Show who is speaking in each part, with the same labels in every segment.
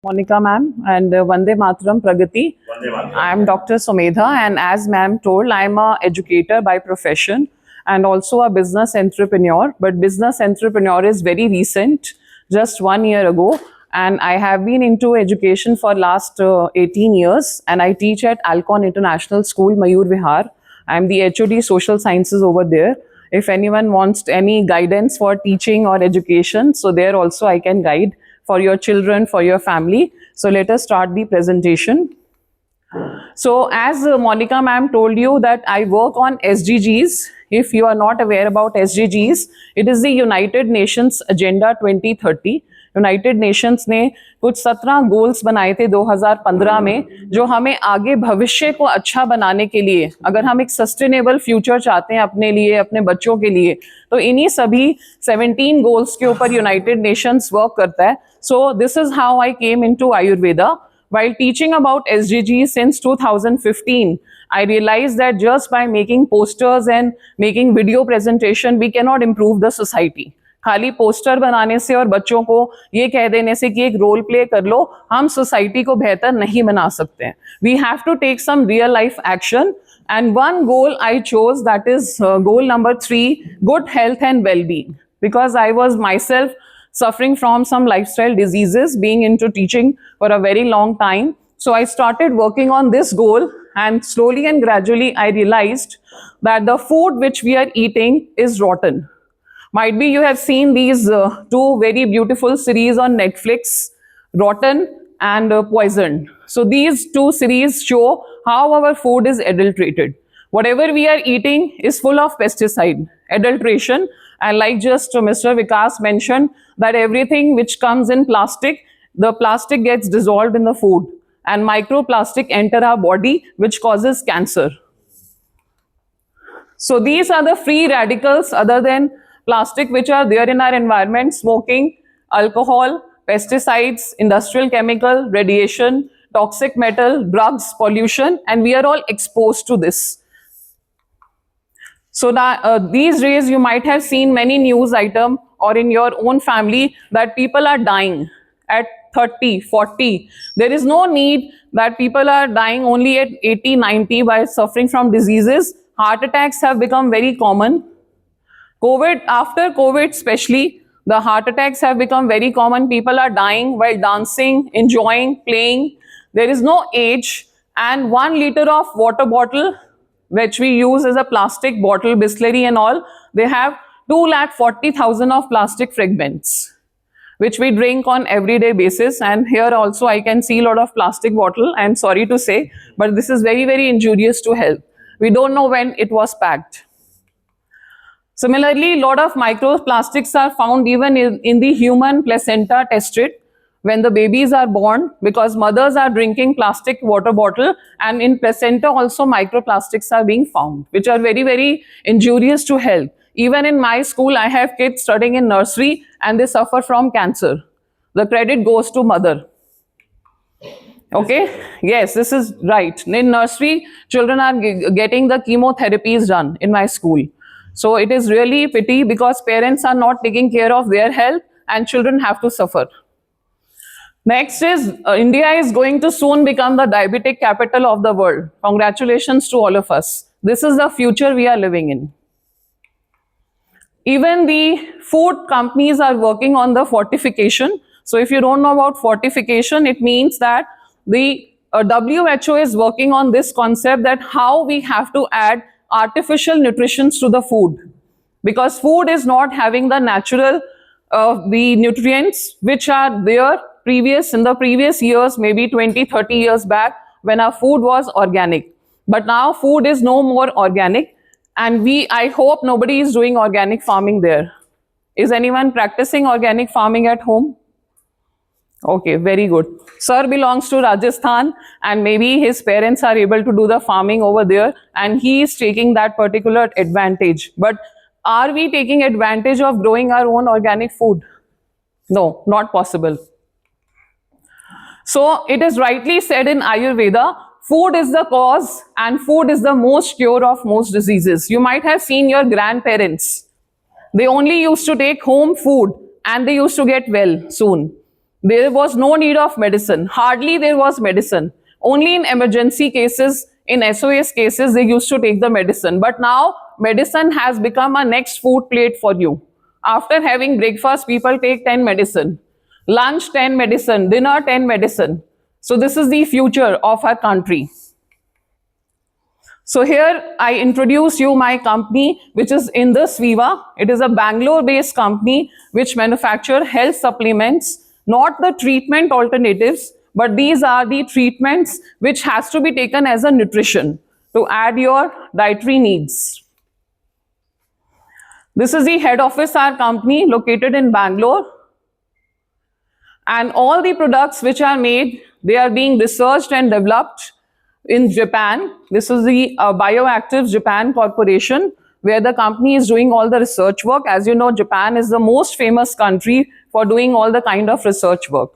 Speaker 1: Monica ma'am and Vande Mataram Pragati. I am Dr. Sumedha, and as ma'am told, I am a educator by profession and also a business entrepreneur. But business entrepreneur is very recent, just 1 year ago. And I have been into education for last 18 years, and I teach at Alcon International School, Mayur Vihar. I am the HOD Social Sciences over there. If anyone wants any guidance for teaching or education, so there also I can guide for your children, for your family. So let us start the presentation. So as Monica ma'am told you that I work on SDGs. If you are not aware about SDGs, it is the United Nations Agenda 2030. United Nations ने कुछ 17 goals बनाए थे 2015 में, जो हमें आगे भविष्य को अच्छा बनाने के लिए, अगर हम एक सस्टेनेबल फ्यूचर चाहते हैं अपने लिए, अपने बच्चों के लिए, तो इन्हीं सभी 17 गोल्स के ऊपर यूनाइटेड नेशंस वर्क करता है. So this is how I came into Ayurveda. While teaching about SDGs since 2015, I realized that just by making posters and making video presentation, we cannot improve the society. खाली poster बनाने से और बच्चों को ये कह देने से कि एक रोल प्ले कर लो, हम सोसाइटी को बेहतर नहीं बना सकते हैं. We have to take some real life action. And one goal I chose, that is goal number 3, good health and well-being. Because I was myself suffering from some lifestyle diseases, being into teaching for a very long time. So I started working on this goal, and slowly and gradually I realized that the food which we are eating is rotten. Might be you have seen these two very beautiful series on Netflix, Rotten and Poisoned. So these two series show how our food is adulterated. Whatever we are eating is full of pesticide, adulteration. And like just Mr. Vikas mentioned, that everything which comes in plastic, the plastic gets dissolved in the food, and microplastic enter our body, which causes cancer. So these are the free radicals other than plastic which are there in our environment: smoking, alcohol, pesticides, industrial chemical, radiation, toxic metal, drugs, pollution, and we are all exposed to this. So that these days you might have seen many news item or in your own family that people are dying at 30, 40. There is no need that people are dying only at 80, 90 by suffering from diseases. Heart attacks have become very common. After COVID especially, the heart attacks have become very common. People are dying while dancing, enjoying, playing. There is no age. And 1 liter of water bottle, which we use as a plastic bottle, Bisleri and all, they have 240,000 of plastic fragments, which we drink on everyday basis. And here also I can see a lot of plastic bottle. I'm sorry to say, but this is very, very injurious to health. We don't know when it was packed. Similarly, a lot of microplastics are found even in the human placenta tested when the babies are born, because mothers are drinking plastic water bottle, and in placenta also microplastics are being found, which are very, very injurious to health. Even in my school, I have kids studying in nursery and they suffer from cancer. The credit goes to mother. Okay, yes, this is right. In nursery, children are getting the chemotherapies done in my school. So it is really pity, because parents are not taking care of their health and children have to suffer. Next is India is going to soon become the diabetic capital of the world. Congratulations to all of us. This is the future we are living in. Even the food companies are working on the fortification. So if you don't know about fortification, it means that the WHO is working on this concept, that how we have to add artificial nutritions to the food, because food is not having the natural the nutrients which are there in the previous years, maybe 20, 30 years back, when our food was organic. But now food is no more organic, and I hope nobody is doing organic farming there. Is anyone practicing organic farming at home? Okay, very good. Sir belongs to Rajasthan, and maybe his parents are able to do the farming over there, and he is taking that particular advantage. But are we taking advantage of growing our own organic food? No, not possible. So it is rightly said in Ayurveda, food is the cause and food is the most cure of most diseases. You might have seen your grandparents. They only used to take home food and they used to get well soon. There was no need of medicine. Hardly there was medicine. Only in emergency cases, in SOS cases, they used to take the medicine. But now medicine has become a next food plate for you. After having breakfast, people take 10 medicine. Lunch, 10 medicine. Dinner, 10 medicine. So this is the future of our country. So here I introduce you my company, which is Indus Viva. It is a Bangalore-based company which manufacture health supplements, not the treatment alternatives, but these are the treatments which has to be taken as a nutrition to add your dietary needs. This is the head office our company located in Bangalore. And all the products which are made, they are being researched and developed in Japan. This is the Bioactives Japan Corporation, where the company is doing all the research work. As you know, Japan is the most famous country for doing all the kind of research work.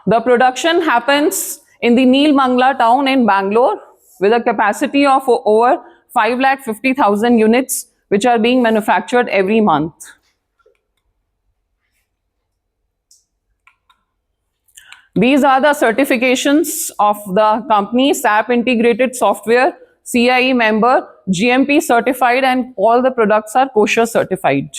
Speaker 1: The production happens in the Nelamangala town in Bangalore with a capacity of over 550,000 units, which are being manufactured every month. These are the certifications of the company: SAP integrated software, CIE member, GMP certified, and all the products are kosher certified.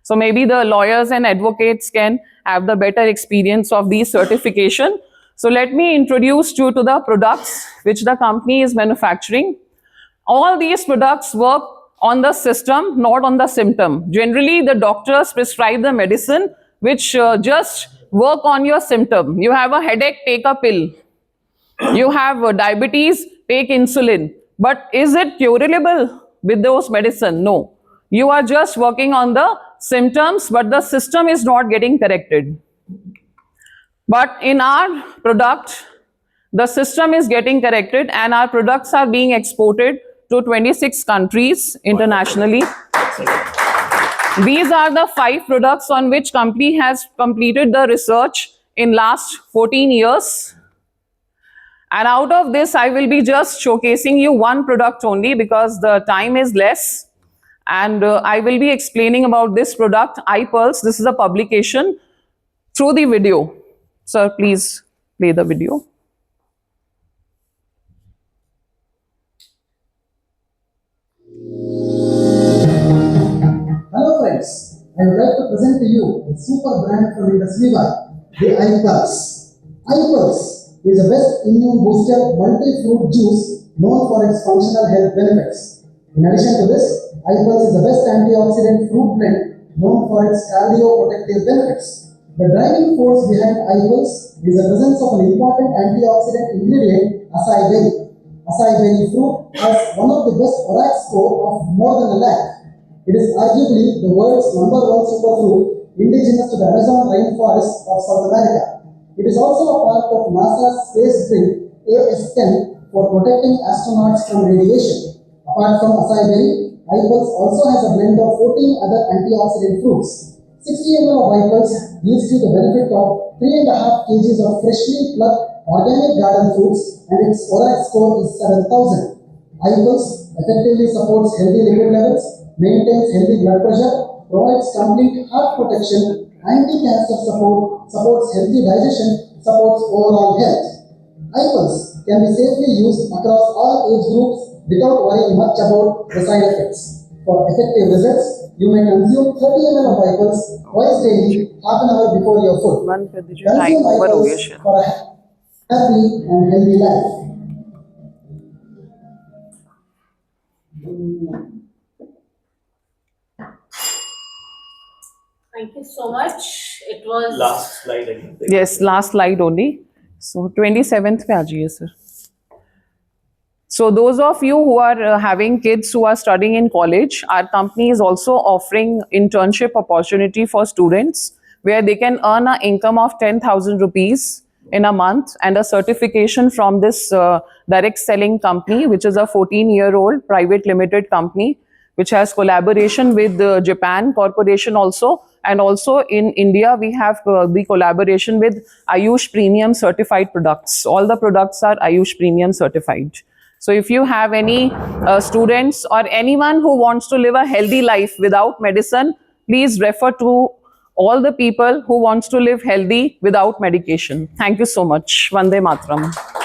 Speaker 1: So maybe the lawyers and advocates can have the better experience of these certification. So let me introduce you to the products which the company is manufacturing. All these products work on the system, not on the symptom. Generally, the doctors prescribe the medicine which just work on your symptom. You have a headache, take a pill. You have diabetes, take insulin. But is it curable with those medicine? No. You are just working on the symptoms, but the system is not getting corrected. But in our product, the system is getting corrected and our products are being exported to 26 countries internationally. These are the 5 products on which company has completed the research in last 14 years. And out of this, I will be just showcasing you one product only because the time is less. And I will be explaining about this product, iPulse. This is a publication through the video. Sir, please play the video.
Speaker 2: Hello friends, I would like to present to you the super brand from Indus Viva, the iPulse. iPulse is the best immune booster multi-fruit juice known for its functional health benefits. In addition to this, iPulse is the best antioxidant fruit blend known for its cardioprotective benefits. The driving force behind iPulse is the presence of an important antioxidant ingredient, acai berry. Acai berry fruit has one of the best ORAC score of more than 1 lakh. It is arguably the world's #1 superfood indigenous to the Amazon rainforest of South America. It is also a part of NASA's space drink AS-10 for protecting astronauts from radiation. Apart from acai berry, iPulse also has a blend of 14 other antioxidant fruits. 60 ml of iPulse gives you the benefit of 3.5 kg of freshly plucked organic garden fruits and its ORAC score is 7,000. iPulse effectively supports healthy lipid levels, maintains healthy blood pressure, provides complete heart protection, anti-cancer support, supports healthy digestion, supports overall health. iPulse can be safely used across all age groups without worrying much about the side effects. For effective results, you may consume 30 ml of iPulse twice daily, half an hour before your food. Consume iPulse for a happy and healthy life.
Speaker 3: Thank you so much. It was
Speaker 4: Last slide again.
Speaker 1: Yes, last slide only. So 27th पे आ जाइए sir. So those of you who are having kids who are studying in college, our company is also offering internship opportunity for students where they can earn an income of 10,000 rupees in a month and a certification from this direct selling company, which is a 14-year-old private limited company, which has collaboration with the Japan Corporation also. And also in India, we have the collaboration with Ayush Premium certified products. All the products are Ayush Premium certified. So if you have any students or anyone who wants to live a healthy life without medicine, please refer to all the people who wants to live healthy without medication. Thank you so much. Vande Mataram.